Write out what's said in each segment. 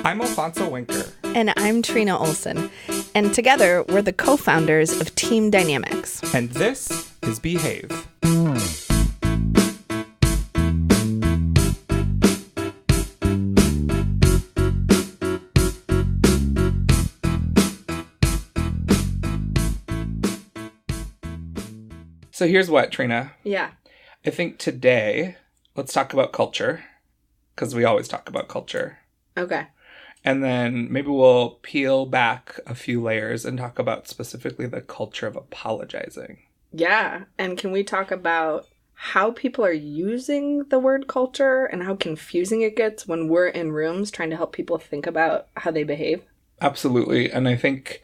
I'm Alfonso Winker. And I'm Trina Olson. And together, we're the co-founders of Team Dynamics. And this is Behave. So here's what, Trina. Yeah. I think today, let's talk about culture, because we always talk about culture. Okay. And then maybe we'll peel back a few layers and talk about specifically the culture of apologizing. Yeah. And can we talk about how people are using the word culture and how confusing it gets when we're in rooms trying to help people think about how they behave? Absolutely. And I think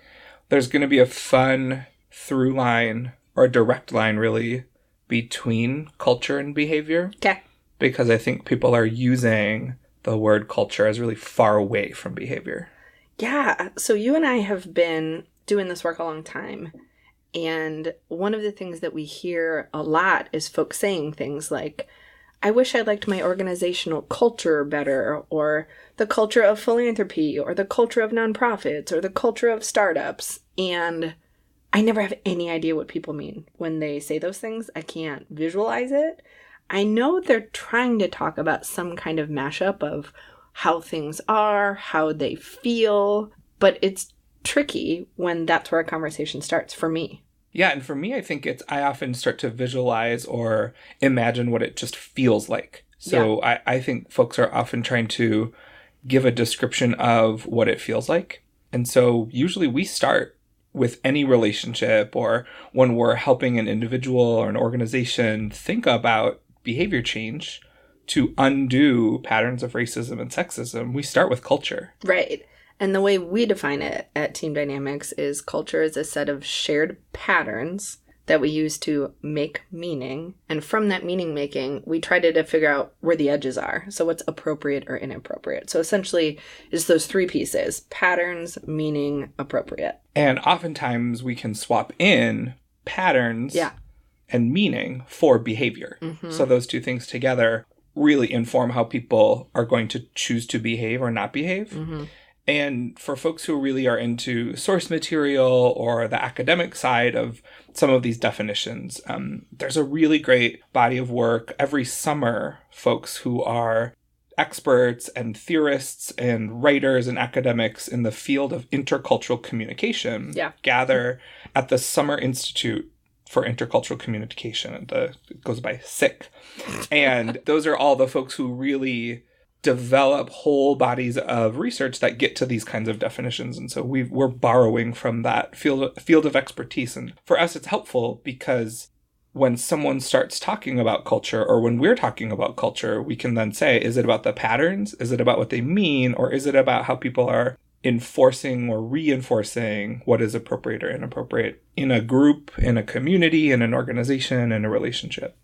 there's going to be a fun through line, or a direct line, really, between culture and behavior. Okay. Because I think people are using the word culture as really far away from behavior. Yeah. So you and I have been doing this work a long time. And one of the things that we hear a lot is folks saying things like, I wish I liked my organizational culture better, or the culture of philanthropy, or the culture of nonprofits, or the culture of startups. And I never have any idea what people mean when they say those things. I can't visualize it. I know they're trying to talk about some kind of mashup of how things are, how they feel, but it's tricky when that's where a conversation starts for me. Yeah, and for me, I think I often start to visualize or imagine what it just feels like. So yeah. I think folks are often trying to give a description of what it feels like. And so usually we start with any relationship, or when we're helping an individual or an organization think about behavior change to undo patterns of racism and sexism, we start with culture. Right. And the way we define it at Team Dynamics is culture is a set of shared patterns that we use to make meaning. And from that meaning making, we try to figure out where the edges are. So what's appropriate or inappropriate. So essentially, it's those three pieces: patterns, meaning, appropriate. And oftentimes we can swap in patterns and meaning for behavior. Mm-hmm. So those two things together really inform how people are going to choose to behave or not behave. Mm-hmm. And for folks who really are into source material or the academic side of some of these definitions, there's a really great body of work every summer. Folks who are experts and theorists and writers and academics in the field of intercultural communication gather at the Summer Institute for Intercultural Communication. It goes by SIC. And those are all the folks who really develop whole bodies of research that get to these kinds of definitions. And so we're borrowing from that field of expertise. And for us, it's helpful because when someone starts talking about culture, or when we're talking about culture, we can then say, is it about the patterns? Is it about what they mean? Or is it about how people are enforcing or reinforcing what is appropriate or inappropriate in a group, in a community, in an organization, in a relationship?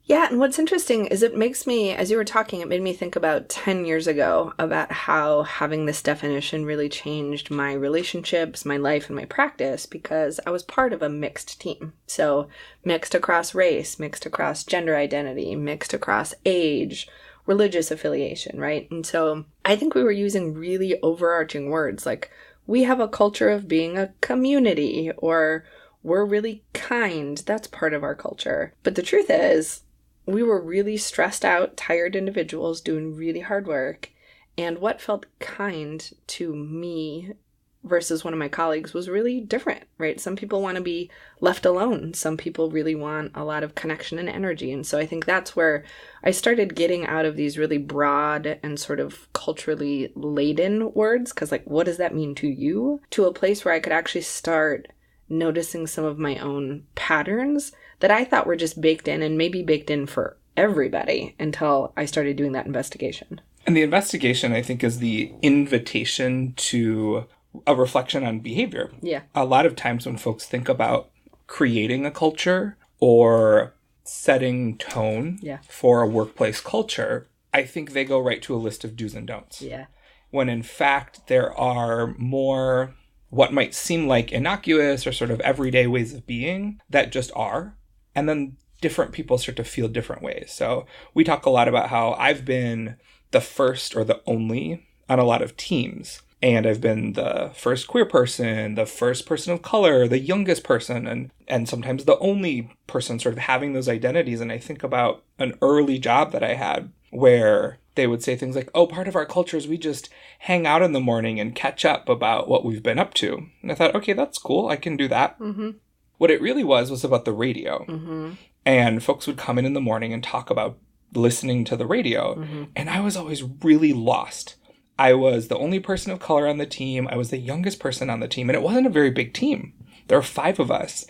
Yeah, and what's interesting is it makes me, as you were talking, it made me think about 10 years ago about how having this definition really changed my relationships, my life, and my practice, because I was part of a mixed team. So mixed across race, mixed across gender identity, mixed across age, religious affiliation, right? And so I think we were using really overarching words like, we have a culture of being a community, or we're really kind. That's part of our culture. But the truth is, we were really stressed out, tired individuals doing really hard work. And what felt kind to me versus one of my colleagues was really different, right? Some people want to be left alone. Some people really want a lot of connection and energy. And so I think that's where I started getting out of these really broad and sort of culturally laden words. Because like, what does that mean to you? To a place where I could actually start noticing some of my own patterns that I thought were just baked in, and maybe baked in for everybody, until I started doing that investigation. And the investigation, I think, is the invitation to a reflection on behavior. Yeah. A lot of times when folks think about creating a culture or setting tone for a workplace culture, I think they go right to a list of do's and don'ts. Yeah. When in fact, there are more what might seem like innocuous or sort of everyday ways of being that just are. And then different people start to feel different ways. So we talk a lot about how I've been the first or the only on a lot of teams. And I've been the first queer person, the first person of color, the youngest person, and sometimes the only person sort of having those identities. And I think about an early job that I had where they would say things like, oh, part of our culture is we just hang out in the morning and catch up about what we've been up to. And I thought, okay, that's cool. I can do that. Mm-hmm. What it really was about the radio. Mm-hmm. And folks would come in the morning and talk about listening to the radio. Mm-hmm. And I was always really lost. I was the only person of color on the team. I was the youngest person on the team. And it wasn't a very big team. There were 5 of us.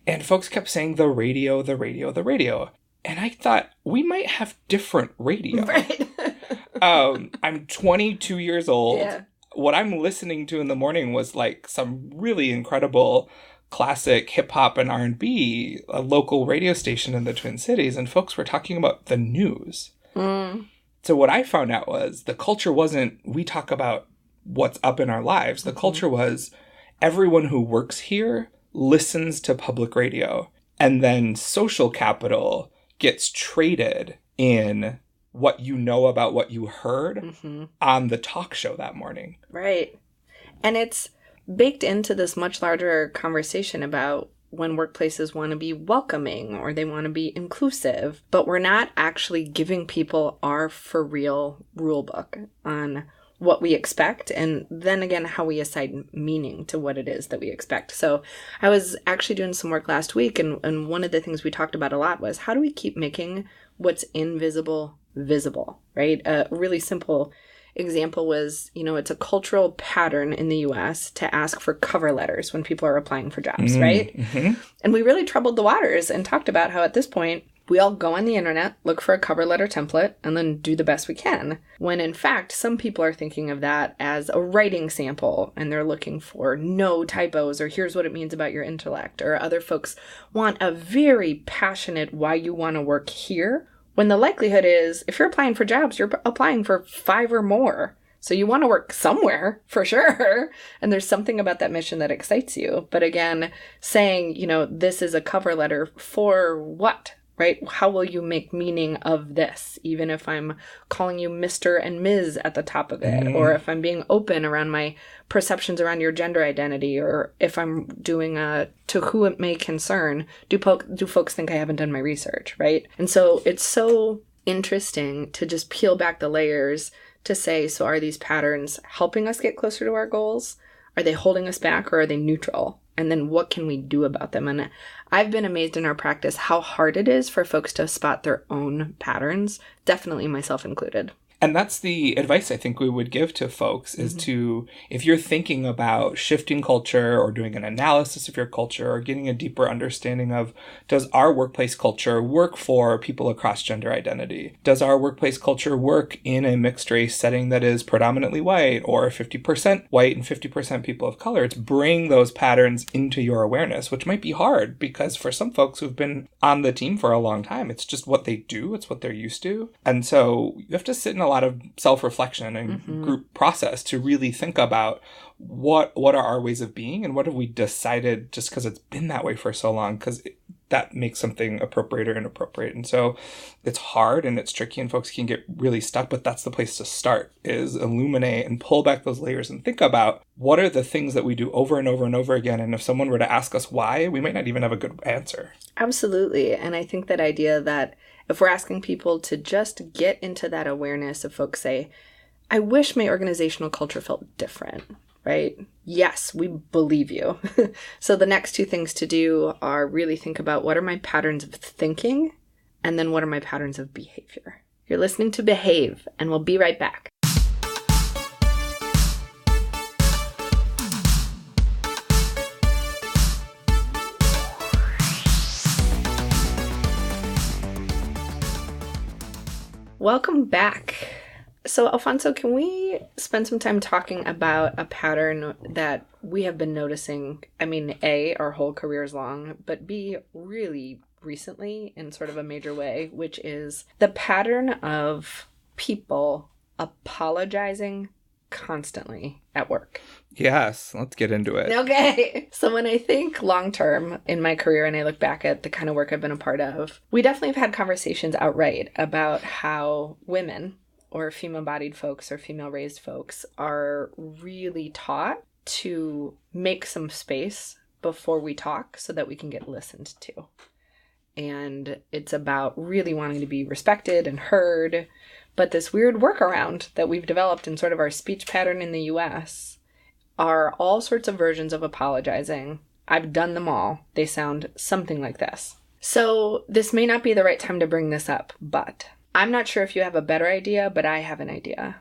And folks kept saying the radio, the radio, the radio. And I thought, we might have different radio. Right. I'm 22 years old. Yeah. What I'm listening to in the morning was like some really incredible classic hip hop and R&B, a local radio station in the Twin Cities. And folks were talking about the news. Mm. So what I found out was the culture wasn't, we talk about what's up in our lives. The culture was everyone who works here listens to public radio. And then social capital gets traded in what you know about what you heard on the talk show that morning. Right. And it's baked into this much larger conversation about when workplaces want to be welcoming or they want to be inclusive, but we're not actually giving people our for real rule book on what we expect, and then again, how we assign meaning to what it is that we expect. So I was actually doing some work last week, and one of the things we talked about a lot was how do we keep making what's invisible visible, right? A really simple example was, it's a cultural pattern in the U.S. to ask for cover letters when people are applying for jobs, right? Mm-hmm. And we really troubled the waters and talked about how at this point, we all go on the internet, look for a cover letter template, and then do the best we can. When in fact, some people are thinking of that as a writing sample, and they're looking for no typos, or here's what it means about your intellect. Or other folks want a very passionate why you want to work here, when the likelihood is, if you're applying for jobs, you're applying for 5 or more. So you want to work somewhere, for sure. And there's something about that mission that excites you. But again, saying, this is a cover letter for what? Right? How will you make meaning of this? Even if I'm calling you Mr. and Ms. at the top of it, or if I'm being open around my perceptions around your gender identity, or if I'm doing a to who it may concern, do folks think I haven't done my research, right? And so it's so interesting to just peel back the layers to say, so are these patterns helping us get closer to our goals? Are they holding us back, or are they neutral? And then what can we do about them? And I've been amazed in our practice how hard it is for folks to spot their own patterns, definitely myself included. And that's the advice I think we would give to folks is to, if you're thinking about shifting culture or doing an analysis of your culture or getting a deeper understanding of, does our workplace culture work for people across gender identity? Does our workplace culture work in a mixed race setting that is predominantly white or 50% white and 50% people of color? It's bring those patterns into your awareness, which might be hard because for some folks who've been on the team for a long time, it's just what they do. It's what they're used to. And so you have to sit in a lot of self-reflection and group process to really think about what are our ways of being and what have we decided just because it's been that way for so long, because that makes something appropriate or inappropriate. And so it's hard and it's tricky and folks can get really stuck, but that's the place to start, is illuminate and pull back those layers and think about what are the things that we do over and over and over again. And if someone were to ask us why, we might not even have a good answer. Absolutely. And I think that idea that if we're asking people to just get into that awareness of folks say, I wish my organizational culture felt different, right? Yes, we believe you. So the next 2 things to do are really think about what are my patterns of thinking, and then what are my patterns of behavior. You're listening to Behave, and we'll be right back. Welcome back. So, Alfonso, can we spend some time talking about a pattern that we have been noticing, A, our whole careers long, but B, really recently in sort of a major way, which is the pattern of people apologizing constantly at work. Yes, let's get into it. Okay. So when I think long term in my career and I look back at the kind of work I've been a part of, we definitely have had conversations outright about how women or female-bodied folks or female-raised folks are really taught to make some space before we talk so that we can get listened to. And it's about really wanting to be respected and heard. But this weird workaround that we've developed in sort of our speech pattern in the US are all sorts of versions of apologizing. I've done them all. They sound something like this. So this may not be the right time to bring this up, but I'm not sure if you have a better idea, but I have an idea.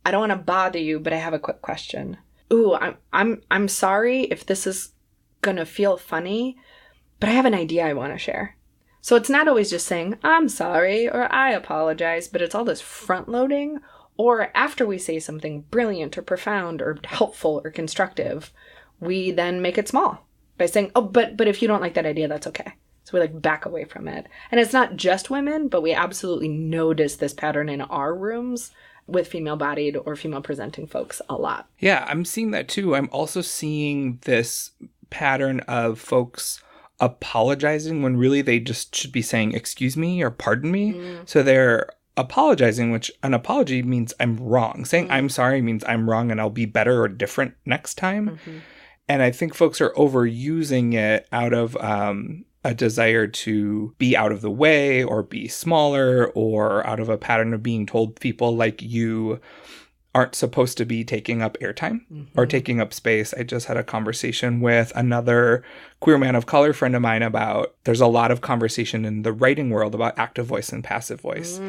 I don't want to bother you, but I have a quick question. Ooh, I'm sorry if this is going to feel funny, but I have an idea I want to share. So it's not always just saying, I'm sorry, or I apologize, but it's all this front loading, or after we say something brilliant or profound or helpful or constructive, we then make it small by saying, oh, but if you don't like that idea, that's okay. So we like back away from it. And it's not just women, but we absolutely notice this pattern in our rooms with female-bodied or female-presenting folks a lot. Yeah, I'm seeing that too. I'm also seeing this pattern of folks apologizing when really they just should be saying, excuse me or pardon me. So they're apologizing, which an apology means I'm wrong. Saying I'm sorry means I'm wrong and I'll be better or different next time. And I think folks are overusing it out of a desire to be out of the way or be smaller, or out of a pattern of being told people like you aren't supposed to be taking up airtime or taking up space. I just had a conversation with another queer man of color friend of mine about, there's a lot of conversation in the writing world about active voice and passive voice.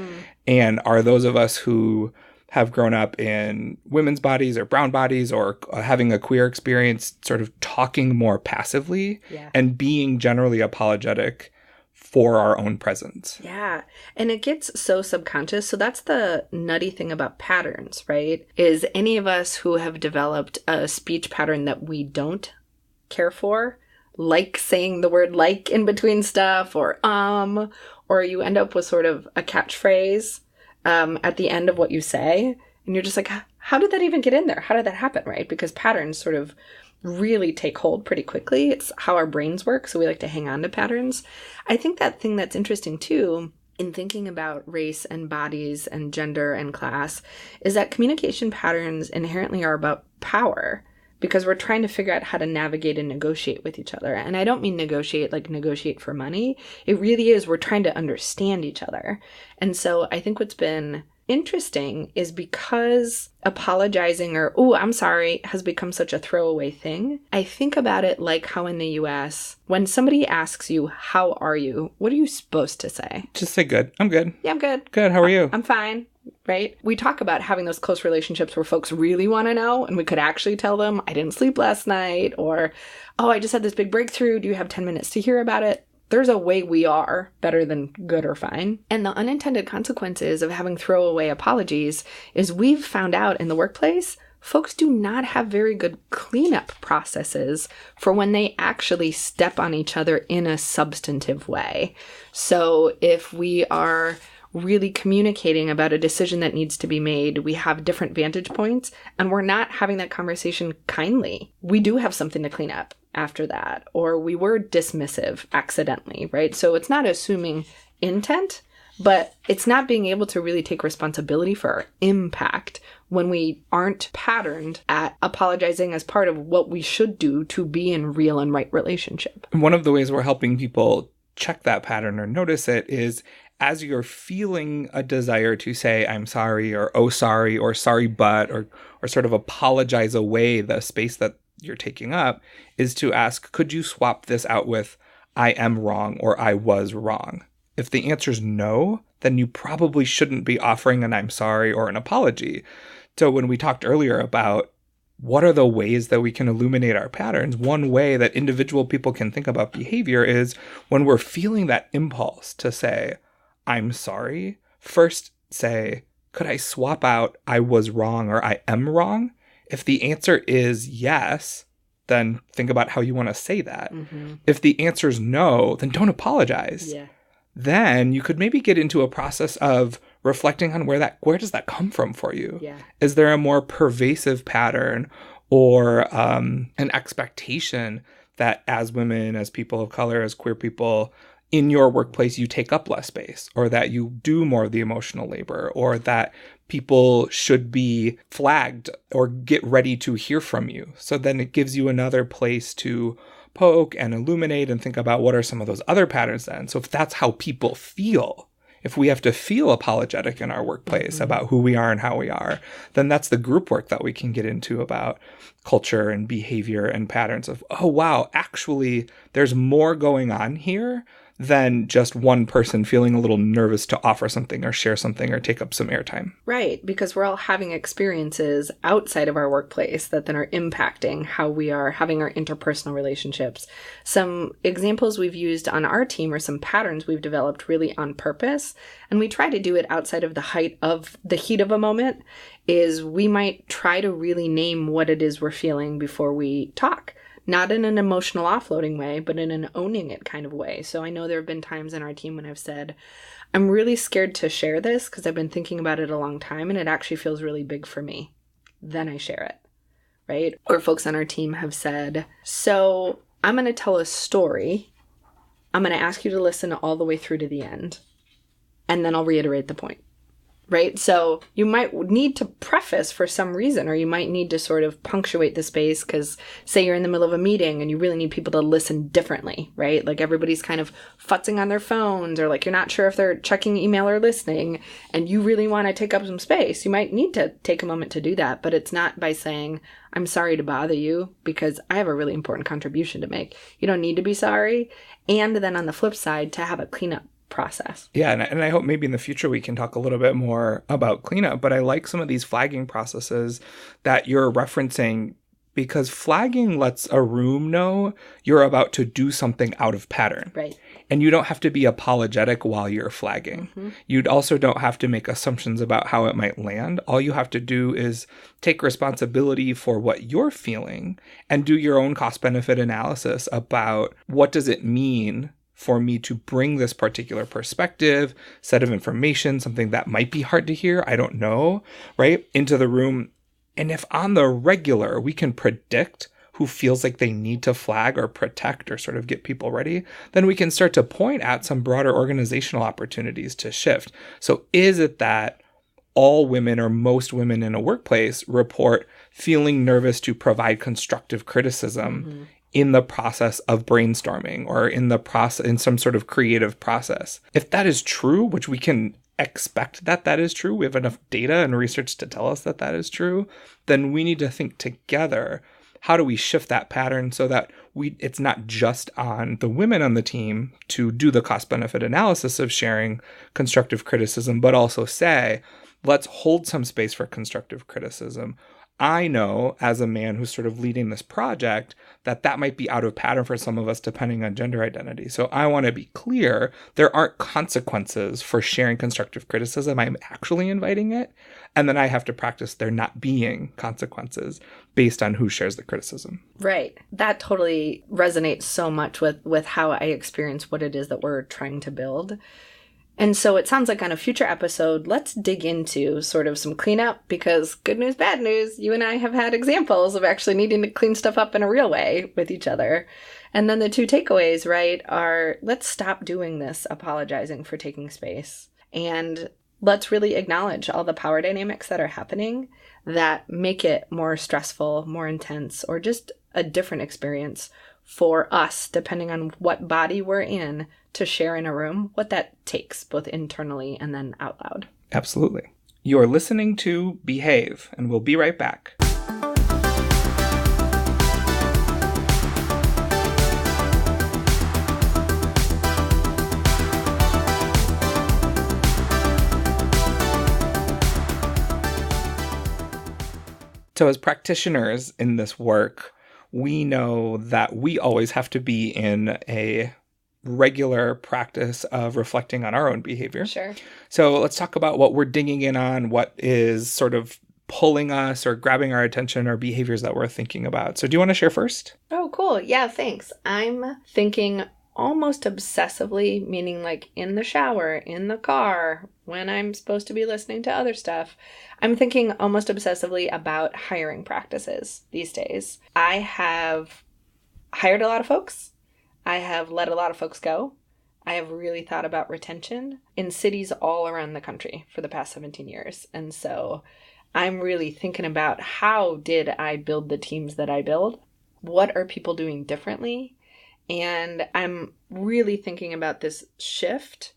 And are those of us who have grown up in women's bodies or brown bodies or having a queer experience sort of talking more passively and being generally apologetic for our own presence. Yeah. And it gets so subconscious. So that's the nutty thing about patterns, right? Is any of us who have developed a speech pattern that we don't care for, like saying the word like in between stuff, or you end up with sort of a catchphrase at the end of what you say. And you're just like, how did that even get in there? How did that happen, right? Because patterns sort of really take hold pretty quickly. It's how our brains work. So we like to hang on to patterns. I think that thing that's interesting too, in thinking about race and bodies and gender and class, is that communication patterns inherently are about power, because we're trying to figure out how to navigate and negotiate with each other. And I don't mean negotiate like negotiate for money. It really is, we're trying to understand each other. And so I think what's been interesting is because apologizing or, oh, I'm sorry, has become such a throwaway thing. I think about it like how in the US, when somebody asks you, how are you? What are you supposed to say? Just say good. I'm good. Yeah, I'm good. Good. How are you? I'm fine. Right? We talk about having those close relationships where folks really want to know, and we could actually tell them, I didn't sleep last night, or, oh, I just had this big breakthrough. Do you have 10 minutes to hear about it? There's a way we are better than good or fine. And the unintended consequences of having throwaway apologies is we've found out in the workplace, folks do not have very good cleanup processes for when they actually step on each other in a substantive way. So if we are really communicating about a decision that needs to be made, we have different vantage points, and we're not having that conversation kindly, we do have something to clean up after that, or we were dismissive accidentally, right? So it's not assuming intent, but it's not being able to really take responsibility for our impact when we aren't patterned at apologizing as part of what we should do to be in real and right relationship. One of the ways we're helping people check that pattern or notice it is, as you're feeling a desire to say, I'm sorry, or oh, sorry, or sorry, but, or sort of apologize away the space that you're taking up, is to ask, could you swap this out with, I am wrong, or I was wrong? If the answer is no, then you probably shouldn't be offering an I'm sorry or an apology. So when we talked earlier about what are the ways that we can illuminate our patterns, one way that individual people can think about behavior is when we're feeling that impulse to say, I'm sorry, first say, could I swap out I was wrong or I am wrong? If the answer is yes, then think about how you want to say that. If the answer is no, then don't apologize. Then you could maybe get into a process of reflecting on where does that come from for you? Is there a more pervasive pattern or an expectation that as women, as people of color, as queer people in your workplace you take up less space, or that you do more of the emotional labor, or that people should be flagged or get ready to hear from you. So then it gives you another place to poke and illuminate and think about what are some of those other patterns then. So if that's how people feel, if we have to feel apologetic in our workplace about who we are and how we are, then that's the group work that we can get into about culture and behavior and patterns of, oh, wow, actually, there's more going on here than just one person feeling a little nervous to offer something or share something or take up some airtime. Right, because we're all having experiences outside of our workplace that then are impacting how we are having our interpersonal relationships. Some examples we've used on our team are some patterns we've developed really on purpose, and we try to do it outside of the heat of a moment, is we might try to really name what it is we're feeling before we talk. Not in an emotional offloading way, but in an owning it kind of way. So I know there have been times in our team when I've said, I'm really scared to share this because I've been thinking about it a long time and it actually feels really big for me. Then I share it, right? Or folks on our team have said, so I'm going to tell a story. I'm going to ask you to listen all the way through to the end. And then I'll reiterate the point. Right? So you might need to preface for some reason, or you might need to sort of punctuate the space because say you're in the middle of a meeting and you really need people to listen differently, right? Like everybody's kind of futzing on their phones, or like you're not sure if they're checking email or listening, and you really want to take up some space. You might need to take a moment to do that, but it's not by saying, I'm sorry to bother you because I have a really important contribution to make. You don't need to be sorry. And then on the flip side, to have a cleanup process. Yeah, and I hope maybe in the future we can talk a little bit more about cleanup, but I like some of these flagging processes that you're referencing, because flagging lets a room know you're about to do something out of pattern. Right. And you don't have to be apologetic while you're flagging. You also don't have to make assumptions about how it might land. All you have to do is take responsibility for what you're feeling and do your own cost-benefit analysis about what does it mean for me to bring this particular perspective, set of information, something that might be hard to hear, I don't know, right, into the room. And if on the regular we can predict who feels like they need to flag or protect or sort of get people ready, then we can start to point at some broader organizational opportunities to shift. So is it that all women or most women in a workplace report feeling nervous to provide constructive criticism in the process of brainstorming or in some sort of creative process? If that is true, which we can expect that is true, we have enough data and research to tell us that is true, then we need to think together, how do we shift that pattern so that it's not just on the women on the team to do the cost-benefit analysis of sharing constructive criticism, but also say, let's hold some space for constructive criticism. I know, as a man who's sort of leading this project, that might be out of pattern for some of us depending on gender identity. So I want to be clear, there aren't consequences for sharing constructive criticism. I'm actually inviting it. And then I have to practice there not being consequences based on who shares the criticism. Right. That totally resonates so much with how I experience what it is that we're trying to build. And so it sounds like on a future episode, let's dig into sort of some cleanup, because good news, bad news, you and I have had examples of actually needing to clean stuff up in a real way with each other. And then the two takeaways, right, are let's stop doing this apologizing for taking space. And let's really acknowledge all the power dynamics that are happening that make it more stressful, more intense, or just a different experience for us, depending on what body we're in, to share in a room, what that takes, both internally and then out loud. Absolutely. You're listening to Behave, and we'll be right back. So as practitioners in this work, we know that we always have to be in a regular practice of reflecting on our own behavior. Sure. So let's talk about what we're digging in on, what is sort of pulling us or grabbing our attention, or behaviors that we're thinking about. So do you want to share first? Oh, cool. Yeah, thanks. I'm thinking almost obsessively, meaning like in the shower, in the car, when I'm supposed to be listening to other stuff. I'm thinking almost obsessively about hiring practices these days. I have hired a lot of folks. I have let a lot of folks go. I have really thought about retention in cities all around the country for the past 17 years. And so I'm really thinking about, how did I build the teams that I build? What are people doing differently? And I'm really thinking about this shift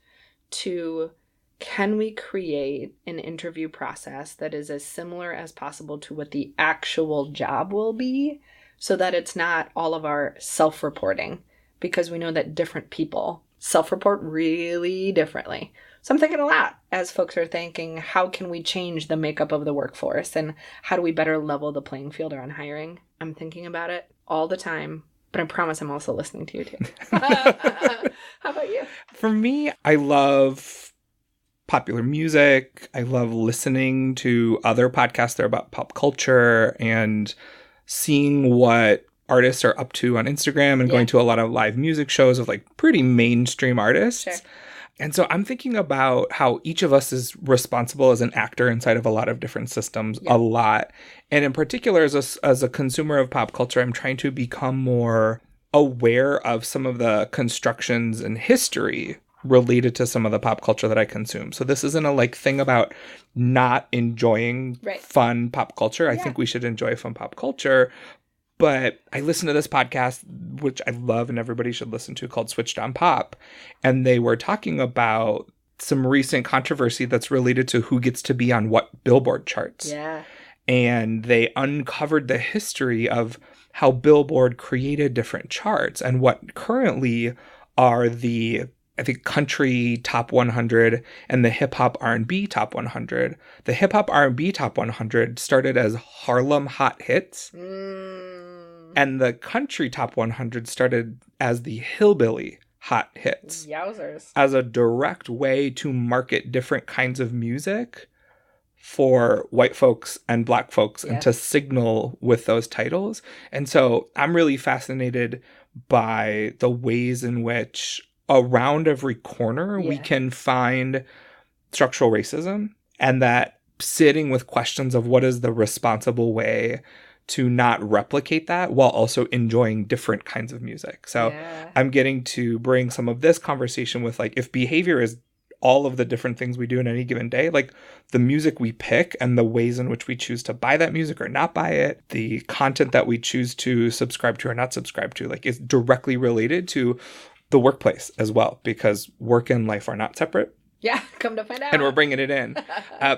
to, can we create an interview process that is as similar as possible to what the actual job will be, so that it's not all of our self-reporting, because we know that different people self-report really differently. So I'm thinking a lot as folks are thinking, how can we change the makeup of the workforce, and how do we better level the playing field around hiring? I'm thinking about it all the time, but I promise I'm also listening to you too. How about you? For me, I love popular music. I love listening to other podcasts that are about pop culture and seeing what artists are up to on Instagram, and going to a lot of live music shows of like pretty mainstream artists. Sure. And so I'm thinking about how each of us is responsible as an actor inside of a lot of different systems, a lot. And in particular, as a consumer of pop culture, I'm trying to become more aware of some of the constructions and history related to some of the pop culture that I consume. So this isn't a like thing about not enjoying fun pop culture. I think we should enjoy fun pop culture. But I listen to this podcast, which I love and everybody should listen to, called Switched on Pop. And they were talking about some recent controversy that's related to who gets to be on what Billboard charts. Yeah. And they uncovered the history of how Billboard created different charts and what currently are the, I think, country top 100 and the hip hop R&B top 100. The hip hop R&B top 100 started as Harlem Hot Hits. And the country top 100 started as the Hillbilly Hot Hits. Yowzers. As a direct way to market different kinds of music for white folks and black folks and to signal with those titles. And so I'm really fascinated by the ways in which around every corner we can find structural racism, and that sitting with questions of what is the responsible way to not replicate that while also enjoying different kinds of music. So I'm getting to bring some of this conversation with, like, if behavior is all of the different things we do in any given day, like the music we pick and the ways in which we choose to buy that music or not buy it, the content that we choose to subscribe to or not subscribe to, like, is directly related to the workplace as well, because work and life are not separate. Yeah, come to find out. And we're bringing it in.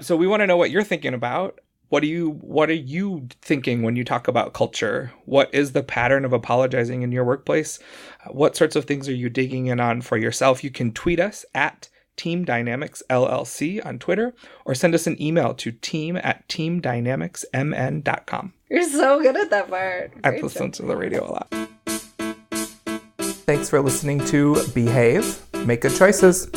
So we want to know what you're thinking about. What are you thinking when you talk about culture? What is the pattern of apologizing in your workplace? What sorts of things are you digging in on for yourself? You can tweet us at Team Dynamics LLC on Twitter, or send us an email to team@teamdynamicsmn.com. You're so good at that part. I've listened to the radio a lot. Thanks for listening to Behave. Make good choices.